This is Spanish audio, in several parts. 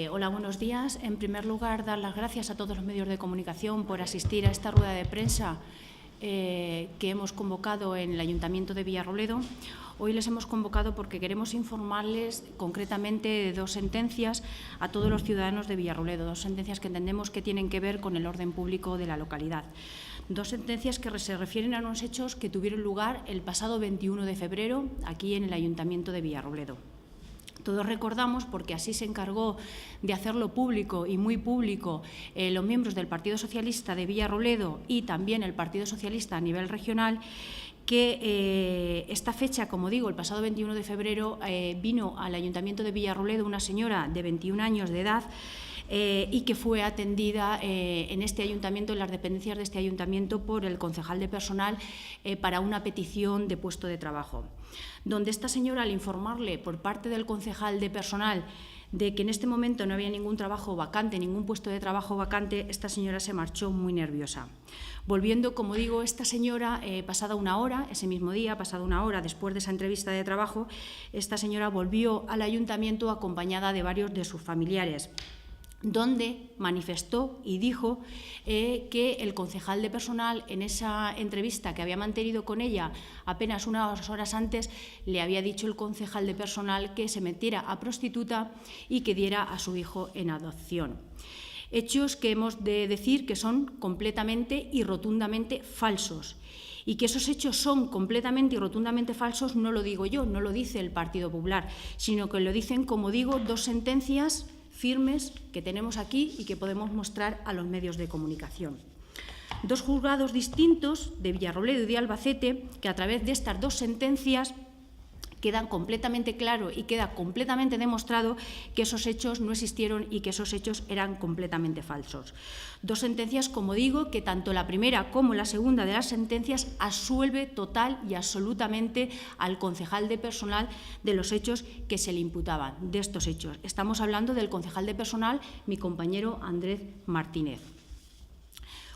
Hola, buenos días. En primer lugar, dar las gracias a todos los medios de comunicación por asistir a esta rueda de prensa que hemos convocado en el Ayuntamiento de Villarrobledo. Hoy les hemos convocado porque queremos informarles concretamente de dos sentencias a todos los ciudadanos de Villarrobledo, dos sentencias que entendemos que tienen que ver con el orden público de la localidad. Dos sentencias que se refieren a unos hechos que tuvieron lugar el pasado 21 de febrero aquí en el Ayuntamiento de Villarrobledo. Todos recordamos, porque así se encargó de hacerlo público y muy público los miembros del Partido Socialista de Villarrobledo y también el Partido Socialista a nivel regional, que esta fecha, como digo, el pasado 21 de febrero vino al Ayuntamiento de Villarrobledo una señora de 21 años de edad y que fue atendida en este ayuntamiento, en las dependencias de este ayuntamiento, por el concejal de personal para una petición de puesto de trabajo, donde esta señora, al informarle por parte del concejal de personal de que en este momento no había ningún trabajo vacante, ningún puesto de trabajo vacante, esta señora se marchó muy nerviosa. Volviendo, como digo, esta señora, pasada una hora, ese mismo día, pasada una hora después de esa entrevista de trabajo, esta señora volvió al ayuntamiento acompañada de varios de sus familiares, donde manifestó y dijo que el concejal de personal, en esa entrevista que había mantenido con ella apenas unas horas antes, le había dicho el concejal de personal que se metiera a prostituta y que diera a su hijo en adopción. Hechos que hemos de decir que son completamente y rotundamente falsos. Y que esos hechos son completamente y rotundamente falsos no lo digo yo, no lo dice el Partido Popular, sino que lo dicen, como digo, dos sentencias firmes que tenemos aquí y que podemos mostrar a los medios de comunicación. Dos juzgados distintos de Villarrobledo y de Albacete que a través de estas dos sentencias quedan completamente claro y queda completamente demostrado que esos hechos no existieron y que esos hechos eran completamente falsos. Dos sentencias, como digo, que tanto la primera como la segunda de las sentencias absuelve total y absolutamente al concejal de personal de los hechos que se le imputaban, de estos hechos. Estamos hablando del concejal de personal, mi compañero Andrés Martínez.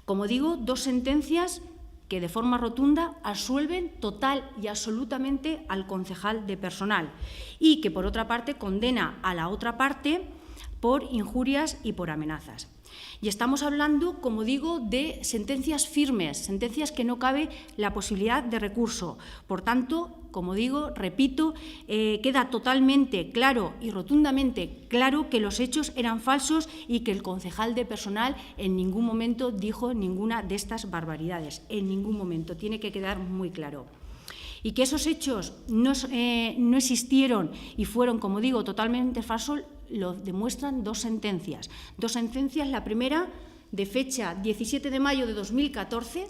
Como digo, dos sentencias que de forma rotunda absuelven total y absolutamente al concejal de personal y que, por otra parte, condena a la otra parte por injurias y por amenazas. Y estamos hablando, como digo, de sentencias firmes, sentencias que no cabe la posibilidad de recurso. Por tanto, como digo, repito, queda totalmente claro y rotundamente claro que los hechos eran falsos y que el concejal de personal en ningún momento dijo ninguna de estas barbaridades. En ningún momento. Tiene que quedar muy claro. Y que esos hechos no existieron y fueron, como digo, totalmente falsos, lo demuestran dos sentencias. Dos sentencias, la primera de fecha 17 de mayo de 2014,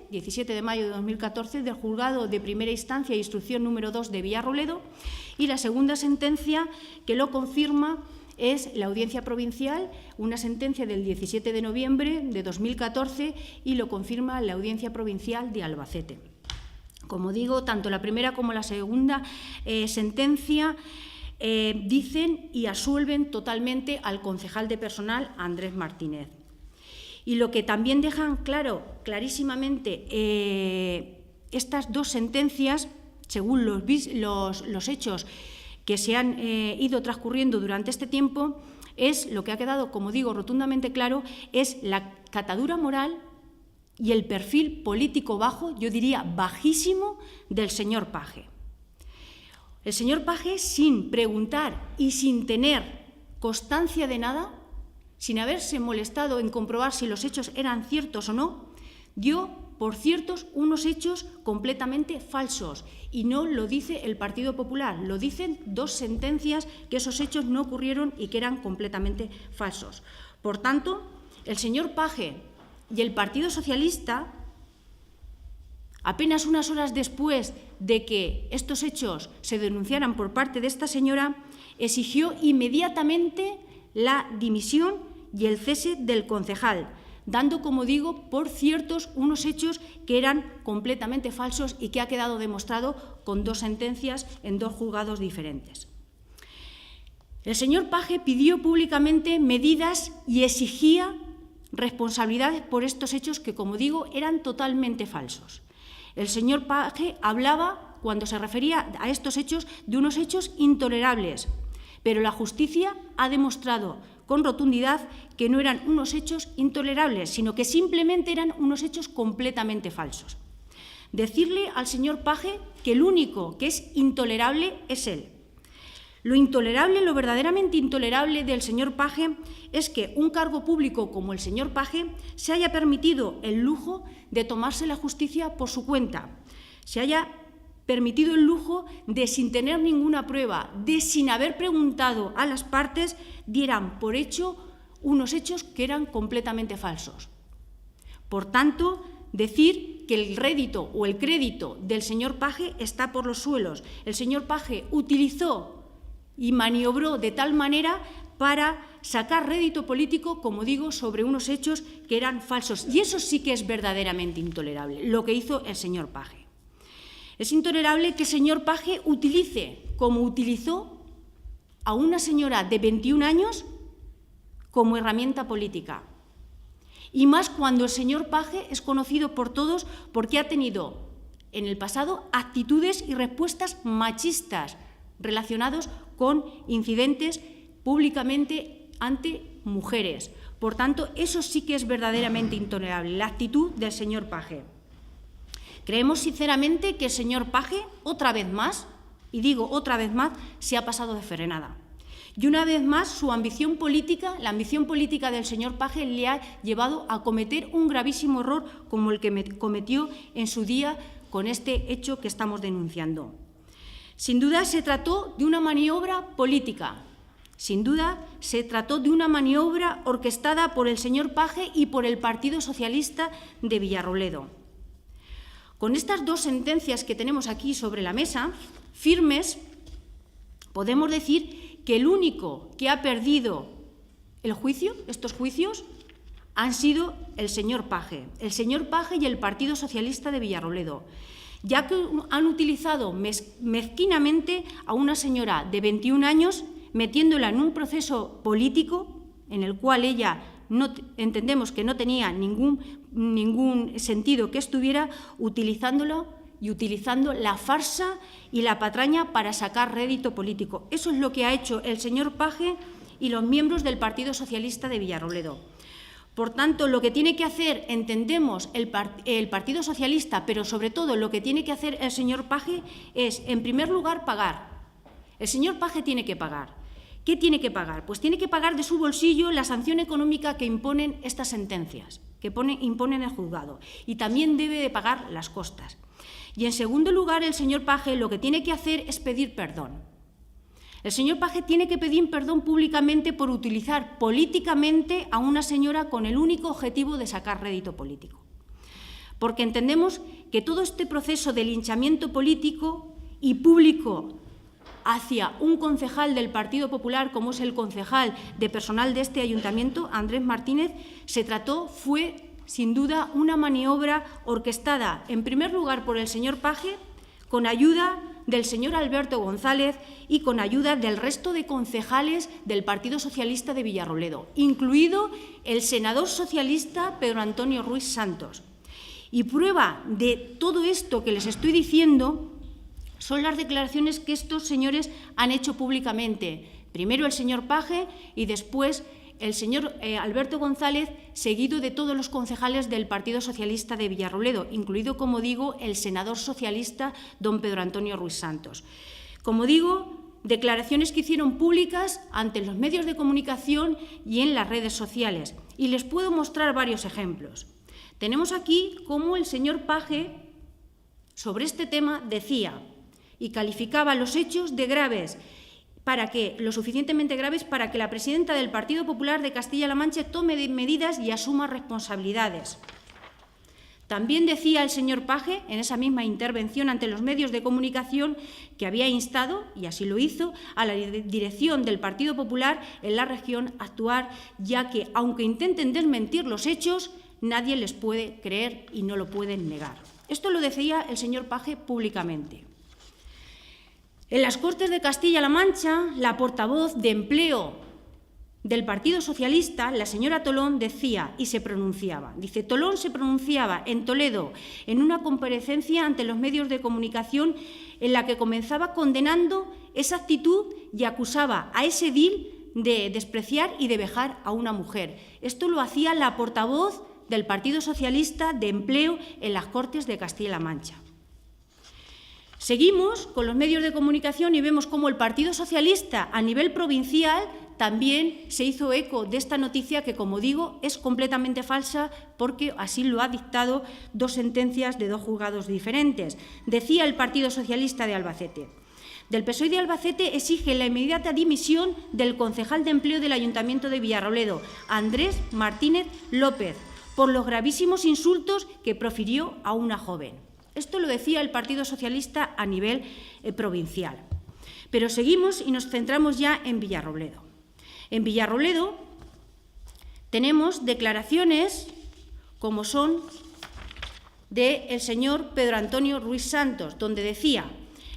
del Juzgado de Primera Instancia e Instrucción número 2 de Villarrobledo, y la segunda sentencia que lo confirma es la Audiencia Provincial, una sentencia del 17 de noviembre de 2014, y lo confirma la Audiencia Provincial de Albacete. Como digo, tanto la primera como la segunda sentencia dicen y absuelven totalmente al concejal de personal, Andrés Martínez. Y lo que también dejan clarísimamente estas dos sentencias, según los hechos que se han ido transcurriendo durante este tiempo, es lo que ha quedado, como digo, rotundamente claro, es la catadura moral y el perfil político bajo, yo diría bajísimo, del señor Page. El señor Page, sin preguntar y sin tener constancia de nada, sin haberse molestado en comprobar si los hechos eran ciertos o no, dio por ciertos unos hechos completamente falsos. Y no lo dice el Partido Popular, lo dicen dos sentencias que esos hechos no ocurrieron y que eran completamente falsos. Por tanto, el señor Page y el Partido Socialista, apenas unas horas después de que estos hechos se denunciaran por parte de esta señora, exigió inmediatamente la dimisión y el cese del concejal, dando, como digo, por ciertos unos hechos que eran completamente falsos y que ha quedado demostrado con dos sentencias en dos juzgados diferentes. El señor Page pidió públicamente medidas y exigía responsabilidades por estos hechos que, como digo, eran totalmente falsos. El señor Page hablaba cuando se refería a estos hechos de unos hechos intolerables, pero la justicia ha demostrado con rotundidad que no eran unos hechos intolerables, sino que simplemente eran unos hechos completamente falsos. Decirle al señor Page que el único que es intolerable es él. Lo intolerable, lo verdaderamente intolerable del señor Page es que un cargo público como el señor Page se haya permitido el lujo de tomarse la justicia por su cuenta, se haya permitido el lujo de, sin tener ninguna prueba, de sin haber preguntado a las partes, dieran por hecho unos hechos que eran completamente falsos. Por tanto, decir que el rédito o el crédito del señor Page está por los suelos. El señor Page utilizó y maniobró de tal manera para sacar rédito político, como digo, sobre unos hechos que eran falsos. Y eso sí que es verdaderamente intolerable, lo que hizo el señor Page. Es intolerable que el señor Page utilice, como utilizó, a una señora de 21 años como herramienta política. Y más cuando el señor Page es conocido por todos porque ha tenido en el pasado actitudes y respuestas machistas relacionados con incidentes públicamente ante mujeres. Por tanto, eso sí que es verdaderamente intolerable, la actitud del señor Page. Creemos sinceramente que el señor Page, otra vez más, y digo otra vez más, se ha pasado de frenada. Y una vez más, su ambición política, la ambición política del señor Page le ha llevado a cometer un gravísimo error como el que cometió en su día con este hecho que estamos denunciando. Sin duda se trató de una maniobra política, sin duda se trató de una maniobra orquestada por el señor Page y por el Partido Socialista de Villarrobledo. Con estas dos sentencias que tenemos aquí sobre la mesa, firmes, podemos decir que el único que ha perdido el juicio, estos juicios, han sido el señor Page y el Partido Socialista de Villarrobledo, ya que han utilizado mezquinamente a una señora de 21 años, metiéndola en un proceso político en el cual ella entendemos que no tenía ningún sentido que estuviera, utilizando la farsa y la patraña para sacar rédito político. Eso es lo que ha hecho el señor Page y los miembros del Partido Socialista de Villarrobledo. Por tanto, lo que tiene que hacer, entendemos, el Partido Socialista, pero sobre todo lo que tiene que hacer el señor Page es, en primer lugar, pagar. El señor Page tiene que pagar. ¿Qué tiene que pagar? Pues tiene que pagar de su bolsillo la sanción económica que imponen estas sentencias, que imponen el juzgado, y también debe de pagar las costas. Y en segundo lugar, el señor Page lo que tiene que hacer es pedir perdón. El señor Page tiene que pedir perdón públicamente por utilizar políticamente a una señora con el único objetivo de sacar rédito político. Porque entendemos que todo este proceso de linchamiento político y público hacia un concejal del Partido Popular, como es el concejal de personal de este ayuntamiento, Andrés Martínez, fue sin duda una maniobra orquestada, en primer lugar por el señor Page, con ayuda del señor Alberto González y con ayuda del resto de concejales del Partido Socialista de Villarrobledo, incluido el senador socialista Pedro Antonio Ruiz Santos. Y prueba de todo esto que les estoy diciendo son las declaraciones que estos señores han hecho públicamente. Primero el señor Page y después el señor Alberto González, seguido de todos los concejales del Partido Socialista de Villarrobledo, incluido, como digo, el senador socialista don Pedro Antonio Ruiz Santos. Como digo, declaraciones que hicieron públicas ante los medios de comunicación y en las redes sociales. Y les puedo mostrar varios ejemplos. Tenemos aquí cómo el señor Page, sobre este tema, decía y calificaba los hechos de graves, lo suficientemente graves para que la presidenta del Partido Popular de Castilla-La Mancha tome medidas y asuma responsabilidades. También decía el señor Page, en esa misma intervención ante los medios de comunicación, que había instado, y así lo hizo, a la dirección del Partido Popular en la región a actuar, ya que, aunque intenten desmentir los hechos, nadie les puede creer y no lo pueden negar. Esto lo decía el señor Page públicamente. En las Cortes de Castilla-La Mancha, la portavoz de Empleo del Partido Socialista, la señora Tolón, decía y se pronunciaba. Dice, Tolón se pronunciaba en Toledo en una comparecencia ante los medios de comunicación en la que comenzaba condenando esa actitud y acusaba a ese edil de despreciar y de vejar a una mujer. Esto lo hacía la portavoz del Partido Socialista de Empleo en las Cortes de Castilla-La Mancha. Seguimos con los medios de comunicación y vemos cómo el Partido Socialista a nivel provincial también se hizo eco de esta noticia que, como digo, es completamente falsa porque así lo ha dictado 2 sentencias de 2 juzgados diferentes. Decía el Partido Socialista de Albacete. Del PSOE de Albacete exige la inmediata dimisión del concejal de empleo del Ayuntamiento de Villarrobledo, Andrés Martínez López, por los gravísimos insultos que profirió a una joven. Esto lo decía el Partido Socialista a nivel provincial. Pero seguimos y nos centramos ya en Villarrobledo. En Villarrobledo tenemos declaraciones como son del señor Pedro Antonio Ruiz Santos, donde decía: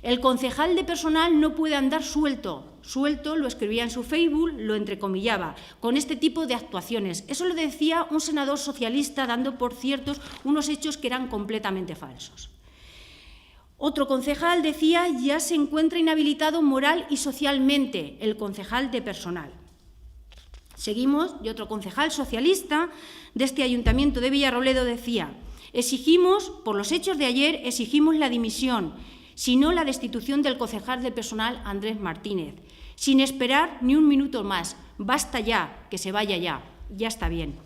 el concejal de personal no puede andar suelto. Suelto lo escribía en su Facebook, lo entrecomillaba, con este tipo de actuaciones. Eso lo decía un senador socialista, dando por ciertos unos hechos que eran completamente falsos. Otro concejal decía: ya se encuentra inhabilitado moral y socialmente, el concejal de personal. Seguimos, y otro concejal socialista de este Ayuntamiento de Villarrobledo decía: exigimos, por los hechos de ayer, exigimos la dimisión, si no la destitución del concejal de personal Andrés Martínez, sin esperar ni un minuto más. Basta ya, que se vaya ya está bien.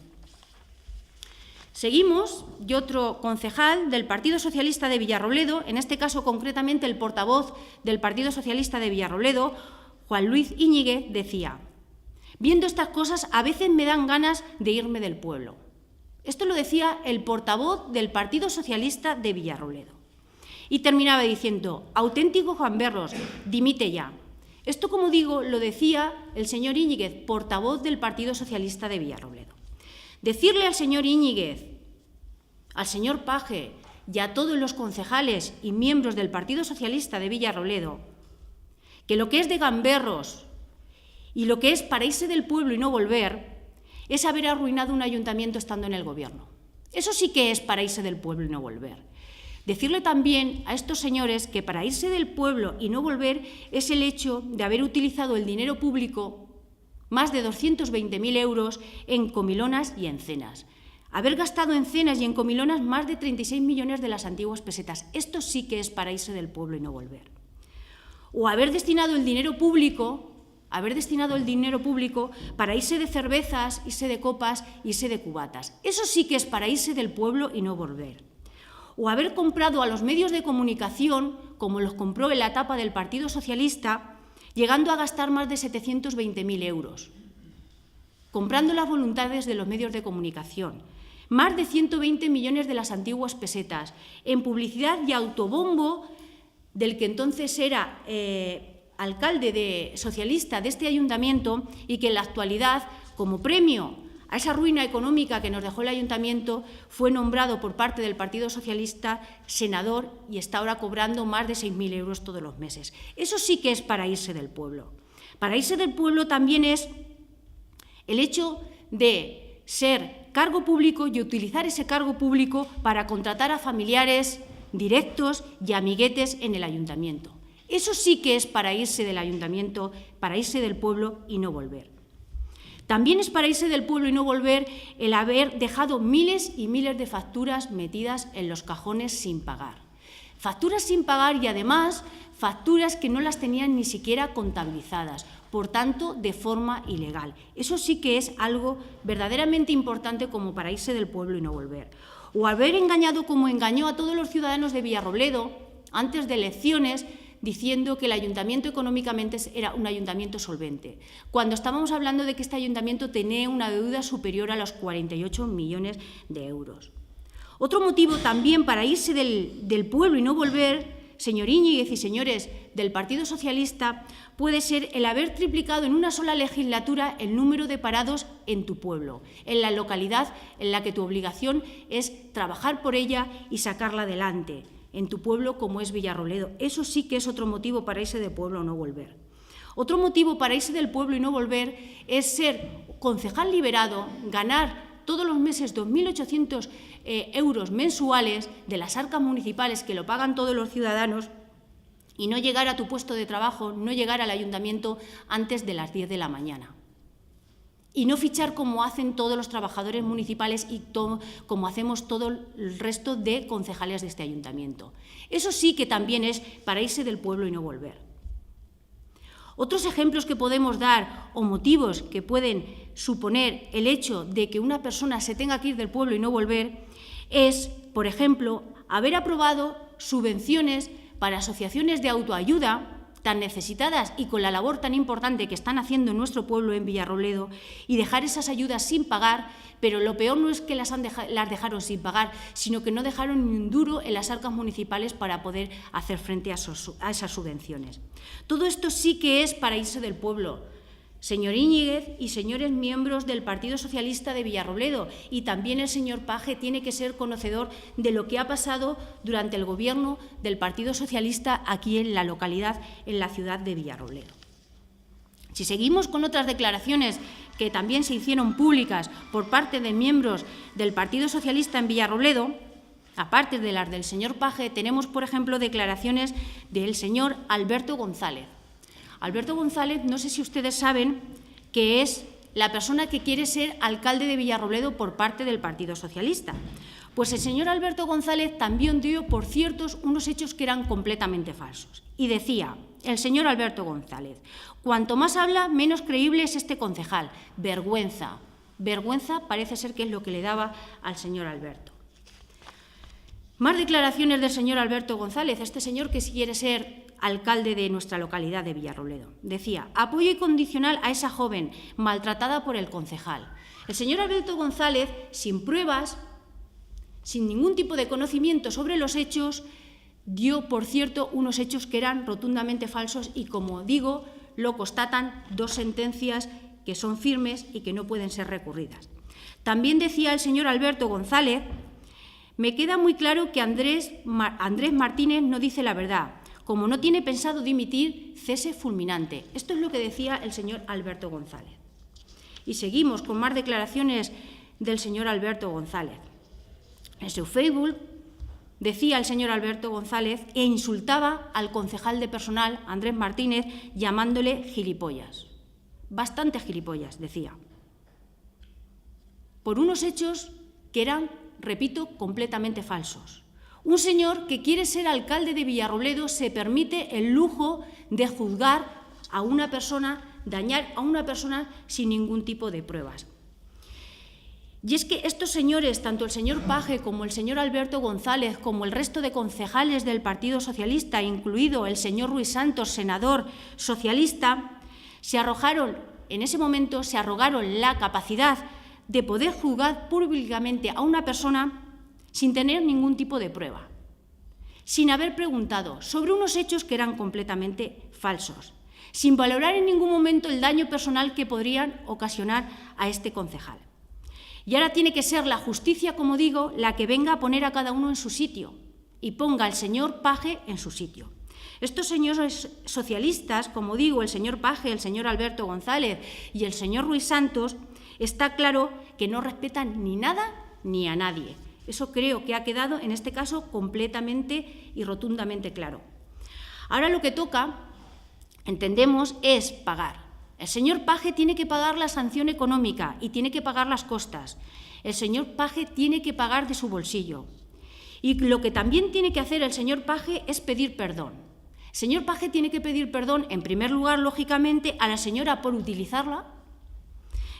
Seguimos, y otro concejal del Partido Socialista de Villarrobledo, en este caso concretamente el portavoz del Partido Socialista de Villarrobledo, Juan Luis Íñiguez, decía: viendo estas cosas a veces me dan ganas de irme del pueblo. Esto lo decía el portavoz del Partido Socialista de Villarrobledo. Y terminaba diciendo: auténticos gamberros, dimite ya. Esto, como digo, lo decía el señor Íñiguez, portavoz del Partido Socialista de Villarrobledo. Decirle al señor Íñiguez, al señor Paje y a todos los concejales y miembros del Partido Socialista de Villarrobledo que lo que es de gamberros y lo que es para irse del pueblo y no volver es haber arruinado un ayuntamiento estando en el gobierno. Eso sí que es para irse del pueblo y no volver. Decirle también a estos señores que para irse del pueblo y no volver es el hecho de haber utilizado el dinero público, más de 220.000 euros, en comilonas y en cenas. Haber gastado en cenas y en comilonas más de 36 millones de las antiguas pesetas. Esto sí que es para irse del pueblo y no volver. O haber destinado el dinero público para irse de cervezas, irse de copas, irse de cubatas. Eso sí que es para irse del pueblo y no volver. O haber comprado a los medios de comunicación, como los compró en la etapa del Partido Socialista, llegando a gastar más de 720.000 euros, comprando las voluntades de los medios de comunicación, más de 120 millones de las antiguas pesetas, en publicidad y autobombo del que entonces era alcalde socialista de este ayuntamiento y que en la actualidad, como premio a esa ruina económica que nos dejó el ayuntamiento, fue nombrado por parte del Partido Socialista senador y está ahora cobrando más de 6.000 euros todos los meses. Eso sí que es para irse del pueblo. Para irse del pueblo también es el hecho de ser cargo público y utilizar ese cargo público para contratar a familiares directos y amiguetes en el ayuntamiento. Eso sí que es para irse del ayuntamiento, para irse del pueblo y no volver. También es para irse del pueblo y no volver el haber dejado miles y miles de facturas metidas en los cajones sin pagar. Facturas sin pagar y además facturas que no las tenían ni siquiera contabilizadas, por tanto de forma ilegal. Eso sí que es algo verdaderamente importante como para irse del pueblo y no volver. O haber engañado como engañó a todos los ciudadanos de Villarrobledo antes de elecciones, diciendo que el ayuntamiento económicamente era un ayuntamiento solvente, cuando estábamos hablando de que este ayuntamiento tenía una deuda superior a los 48 millones de euros. Otro motivo también para irse del pueblo y no volver, señor Íñiguez y señores del Partido Socialista, puede ser el haber triplicado en una sola legislatura el número de parados en tu pueblo, en la localidad en la que tu obligación es trabajar por ella y sacarla adelante, en tu pueblo como es Villarrobledo. Eso sí que es otro motivo para irse de pueblo o no volver. Otro motivo para irse del pueblo y no volver es ser concejal liberado, ganar todos los meses 2.800 euros mensuales de las arcas municipales que lo pagan todos los ciudadanos y no llegar a tu puesto de trabajo, no llegar al ayuntamiento antes de las 10 de la mañana. Y no fichar como hacen todos los trabajadores municipales y como hacemos todo el resto de concejales de este ayuntamiento. Eso sí que también es para irse del pueblo y no volver. Otros ejemplos que podemos dar o motivos que pueden suponer el hecho de que una persona se tenga que ir del pueblo y no volver es, por ejemplo, haber aprobado subvenciones para asociaciones de autoayuda tan necesitadas y con la labor tan importante que están haciendo en nuestro pueblo, en Villarrobledo, y dejar esas ayudas sin pagar, pero lo peor no es que las dejaron sin pagar, sino que no dejaron ni un duro en las arcas municipales para poder hacer frente a esas subvenciones. Todo esto sí que es para irse del pueblo. Señor Íñiguez y señores miembros del Partido Socialista de Villarrobledo, y también el señor Page tiene que ser conocedor de lo que ha pasado durante el gobierno del Partido Socialista aquí en la localidad, en la ciudad de Villarrobledo. Si seguimos con otras declaraciones que también se hicieron públicas por parte de miembros del Partido Socialista en Villarrobledo, aparte de las del señor Page, tenemos, por ejemplo, declaraciones del señor Alberto González. Alberto González, no sé si ustedes saben que es la persona que quiere ser alcalde de Villarrobledo por parte del Partido Socialista. Pues el señor Alberto González también dio por ciertos unos hechos que eran completamente falsos. Y decía el señor Alberto González: cuanto más habla, menos creíble es este concejal. Vergüenza. Vergüenza parece ser que es lo que le daba al señor Alberto. Más declaraciones del señor Alberto González, este señor que sí quiere ser alcalde de nuestra localidad de Villarrobledo. Decía: apoyo incondicional a esa joven maltratada por el concejal. El señor Alberto González, sin pruebas, sin ningún tipo de conocimiento sobre los hechos, dio, por cierto, unos hechos que eran rotundamente falsos y, como digo, lo constatan dos sentencias que son firmes y que no pueden ser recurridas. También decía el señor Alberto González: me queda muy claro que Andrés Martínez no dice la verdad. Como no tiene pensado dimitir, cese fulminante. Esto es lo que decía el señor Alberto González. Y seguimos con más declaraciones del señor Alberto González. En su Facebook decía el señor Alberto González e insultaba al concejal de personal, Andrés Martínez, llamándole gilipollas. Bastante gilipollas, decía. Por unos hechos que eran, repito, completamente falsos. Un señor que quiere ser alcalde de Villarrobledo se permite el lujo de juzgar a una persona, dañar a una persona sin ningún tipo de pruebas. Y es que estos señores, tanto el señor Page como el señor Alberto González, como el resto de concejales del Partido Socialista, incluido el señor Ruiz Santos, senador socialista, en ese momento se arrogaron la capacidad de poder juzgar públicamente a una persona sin tener ningún tipo de prueba, sin haber preguntado sobre unos hechos que eran completamente falsos, sin valorar en ningún momento el daño personal que podrían ocasionar a este concejal. Y ahora tiene que ser la justicia, como digo, la que venga a poner a cada uno en su sitio y ponga al señor Page en su sitio. Estos señores socialistas, como digo, el señor Page, el señor Alberto González y el señor Ruiz Santos, está claro que no respetan ni nada ni a nadie. Eso creo que ha quedado, en este caso, completamente y rotundamente claro. Ahora lo que toca, entendemos, es pagar. El señor Page tiene que pagar la sanción económica y tiene que pagar las costas. El señor Page tiene que pagar de su bolsillo. Y lo que también tiene que hacer el señor Page es pedir perdón. El señor Page tiene que pedir perdón, en primer lugar, lógicamente, a la señora por utilizarla.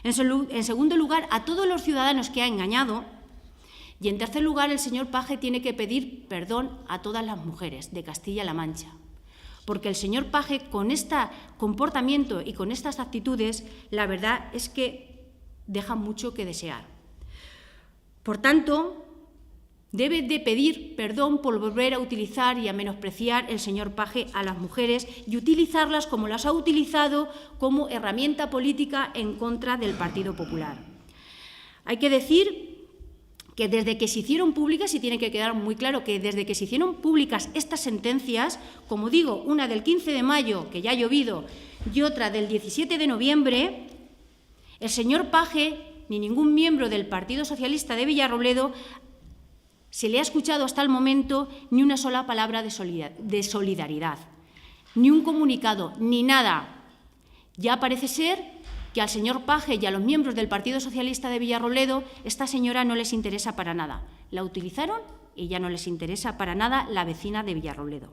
En segundo lugar, a todos los ciudadanos que ha engañado. Y en tercer lugar, el señor Page tiene que pedir perdón a todas las mujeres de Castilla-La Mancha. Porque el señor Page, con este comportamiento y con estas actitudes, la verdad es que deja mucho que desear. Por tanto, debe de pedir perdón por volver a utilizar y a menospreciar el señor Page a las mujeres y utilizarlas como las ha utilizado como herramienta política en contra del Partido Popular. Hay que decir que desde que se hicieron públicas, y tiene que quedar muy claro que desde que se hicieron públicas estas sentencias, como digo, una del 15 de mayo, que ya ha llovido, y otra del 17 de noviembre, el señor Page ni ningún miembro del Partido Socialista de Villarrobledo se le ha escuchado hasta el momento ni una sola palabra de solidaridad, ni un comunicado, ni nada. Ya parece ser que al señor Page y a los miembros del Partido Socialista de Villarrobledo esta señora no les interesa para nada. La utilizaron y ya no les interesa para nada la vecina de Villarrobledo.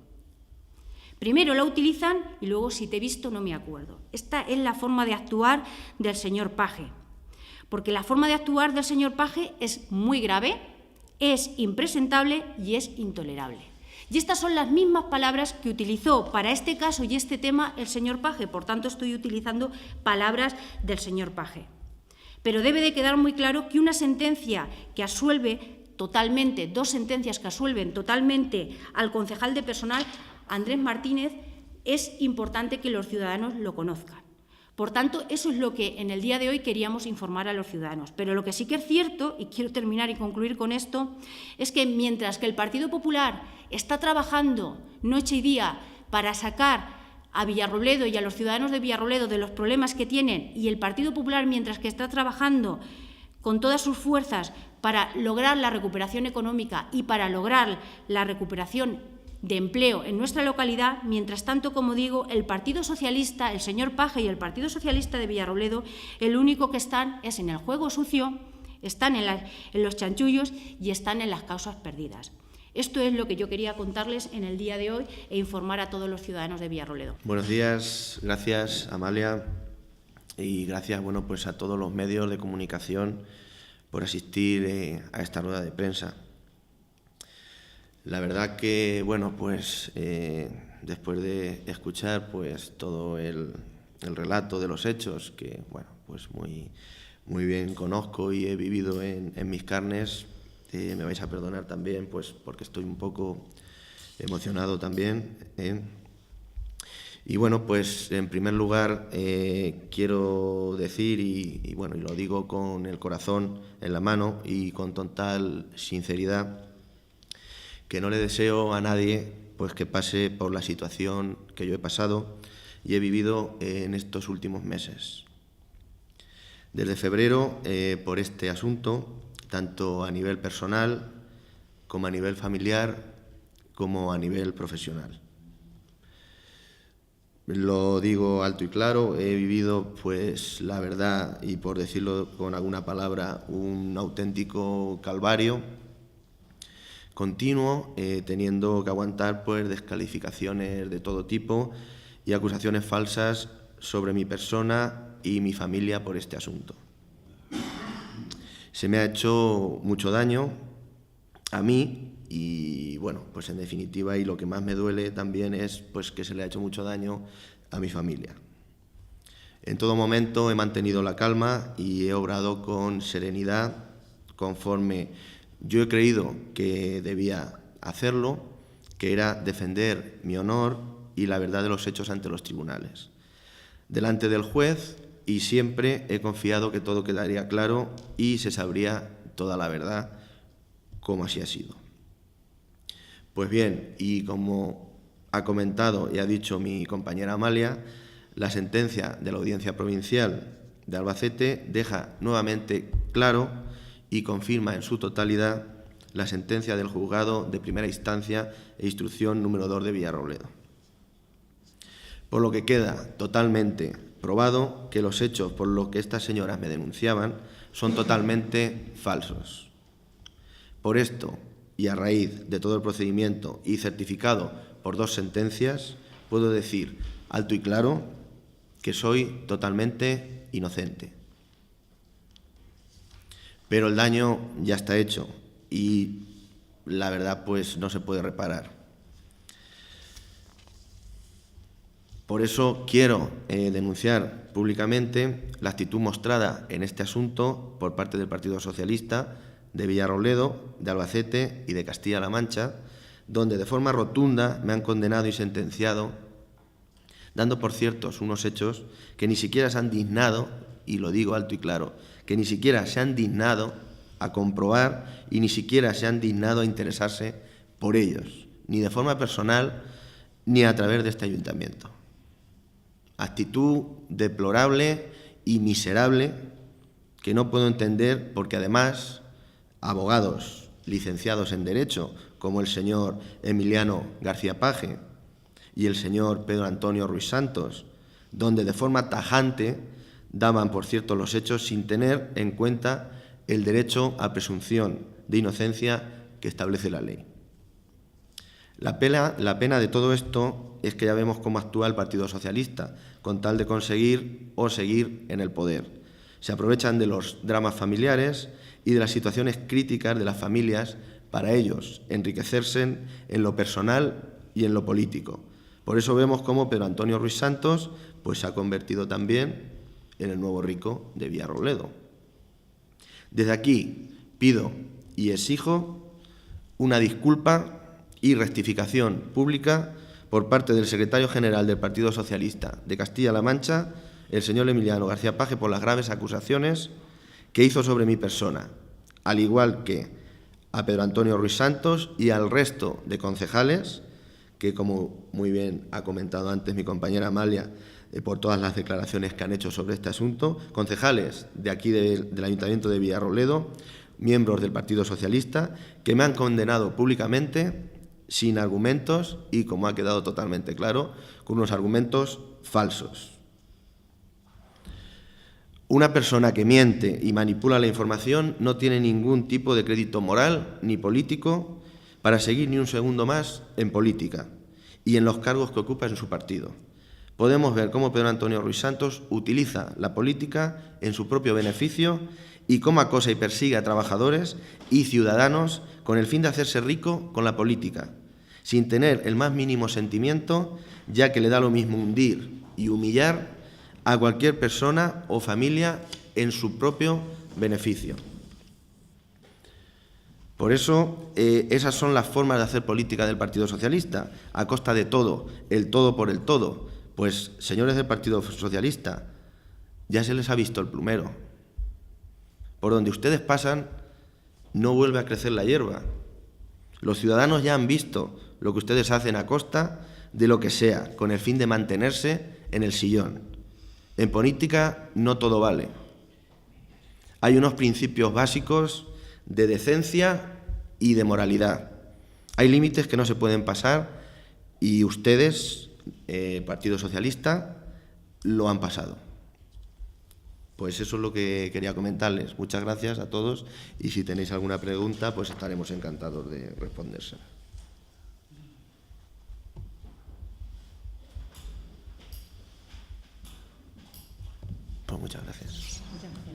Primero la utilizan y luego, si te he visto, no me acuerdo. Esta es la forma de actuar del señor Page, porque la forma de actuar del señor Page es muy grave, es impresentable y es intolerable. Y estas son las mismas palabras que utilizó para este caso y este tema el señor Page, por tanto estoy utilizando palabras del señor Page. Pero debe de quedar muy claro que una sentencia que absuelve totalmente, dos sentencias que absuelven totalmente al concejal de personal, Andrés Martínez, es importante que los ciudadanos lo conozcan. Por tanto, eso es lo que en el día de hoy queríamos informar a los ciudadanos. Pero lo que sí que es cierto, y quiero terminar y concluir con esto, es que mientras que el Partido Popular está trabajando noche y día para sacar a Villarrobledo y a los ciudadanos de Villarrobledo de los problemas que tienen, y el Partido Popular, mientras que está trabajando con todas sus fuerzas para lograr la recuperación económica y para lograr la recuperación de empleo en nuestra localidad, mientras tanto, como digo, el Partido Socialista, el señor Page y el Partido Socialista de Villarrobledo, el único que están es en el juego sucio, están en los chanchullos y están en las causas perdidas. Esto es lo que yo quería contarles en el día de hoy e informar a todos los ciudadanos de Villarrobledo. Buenos días, gracias Amalia y gracias pues a todos los medios de comunicación por asistir a esta rueda de prensa. La verdad que, después de escuchar todo el relato de los hechos, que, muy bien conozco y he vivido en mis carnes, me vais a perdonar también, porque estoy un poco emocionado también. Y en primer lugar, quiero decir, y lo digo con el corazón en la mano y con total sinceridad, que no le deseo a nadie que pase por la situación que yo he pasado y he vivido en estos últimos meses. Desde febrero, por este asunto, tanto a nivel personal como a nivel familiar, como a nivel profesional. Lo digo alto y claro, he vivido, la verdad, y por decirlo con alguna palabra, un auténtico calvario continuo, teniendo que aguantar descalificaciones de todo tipo y acusaciones falsas sobre mi persona y mi familia por este asunto. Se me ha hecho mucho daño a mí y, en definitiva, y lo que más me duele también es que se le ha hecho mucho daño a mi familia. En todo momento he mantenido la calma y he obrado con serenidad conforme yo he creído que debía hacerlo, que era defender mi honor y la verdad de los hechos ante los tribunales, delante del juez, y siempre he confiado que todo quedaría claro y se sabría toda la verdad, como así ha sido. Pues bien, y como ha comentado y ha dicho mi compañera Amalia, la sentencia de la Audiencia Provincial de Albacete deja nuevamente claro y confirma en su totalidad la sentencia del Juzgado de Primera Instancia e Instrucción número 2 de Villarrobledo. Por lo que queda totalmente probado que los hechos por los que estas señoras me denunciaban son totalmente falsos. Por esto, y a raíz de todo el procedimiento y certificado por dos sentencias, puedo decir alto y claro que soy totalmente inocente. Pero el daño ya está hecho y la verdad no se puede reparar. Por eso quiero denunciar públicamente la actitud mostrada en este asunto por parte del Partido Socialista de Villarrobledo, de Albacete y de Castilla-La Mancha, donde de forma rotunda me han condenado y sentenciado, dando por ciertos unos hechos que ni siquiera se han dignado, y lo digo alto y claro, que ni siquiera se han dignado a comprobar y ni siquiera se han dignado a interesarse por ellos, ni de forma personal ni a través de este ayuntamiento. Actitud deplorable y miserable que no puedo entender porque además abogados licenciados en Derecho como el señor Emiliano García Page y el señor Pedro Antonio Ruiz Santos, donde de forma tajante daban por cierto los hechos sin tener en cuenta el derecho a presunción de inocencia que establece la ley. La pena de todo esto es que ya vemos cómo actúa el Partido Socialista, con tal de conseguir o seguir en el poder. Se aprovechan de los dramas familiares y de las situaciones críticas de las familias para ellos enriquecerse en lo personal y en lo político. Por eso vemos cómo Pedro Antonio Ruiz Santos pues, se ha convertido también en el nuevo rico de Villarrobledo. Desde aquí pido y exijo una disculpa y rectificación pública por parte del secretario general del Partido Socialista de Castilla-La Mancha, el señor Emiliano García Page, por las graves acusaciones que hizo sobre mi persona, al igual que a Pedro Antonio Ruiz Santos y al resto de concejales, que como muy bien ha comentado antes mi compañera Amalia, por todas las declaraciones que han hecho sobre este asunto, concejales de aquí del Ayuntamiento de Villarrobledo, miembros del Partido Socialista, que me han condenado públicamente sin argumentos y, como ha quedado totalmente claro, con unos argumentos falsos. Una persona que miente y manipula la información no tiene ningún tipo de crédito moral ni político para seguir ni un segundo más en política y en los cargos que ocupa en su partido. Podemos ver cómo Pedro Antonio Ruiz Santos utiliza la política en su propio beneficio y cómo acosa y persigue a trabajadores y ciudadanos con el fin de hacerse rico con la política, sin tener el más mínimo sentimiento, ya que le da lo mismo hundir y humillar a cualquier persona o familia en su propio beneficio. Por eso, esas son las formas de hacer política del Partido Socialista, a costa de todo, el todo por el todo. Pues, señores del Partido Socialista, ya se les ha visto el plumero. Por donde ustedes pasan, no vuelve a crecer la hierba. Los ciudadanos ya han visto lo que ustedes hacen a costa de lo que sea, con el fin de mantenerse en el sillón. En política no todo vale. Hay unos principios básicos de decencia y de moralidad. Hay límites que no se pueden pasar y ustedes, Partido Socialista, lo han pasado. Pues eso es lo que quería comentarles. Muchas gracias a todos y si tenéis alguna pregunta, pues estaremos encantados de respondérsela. Pues muchas gracias.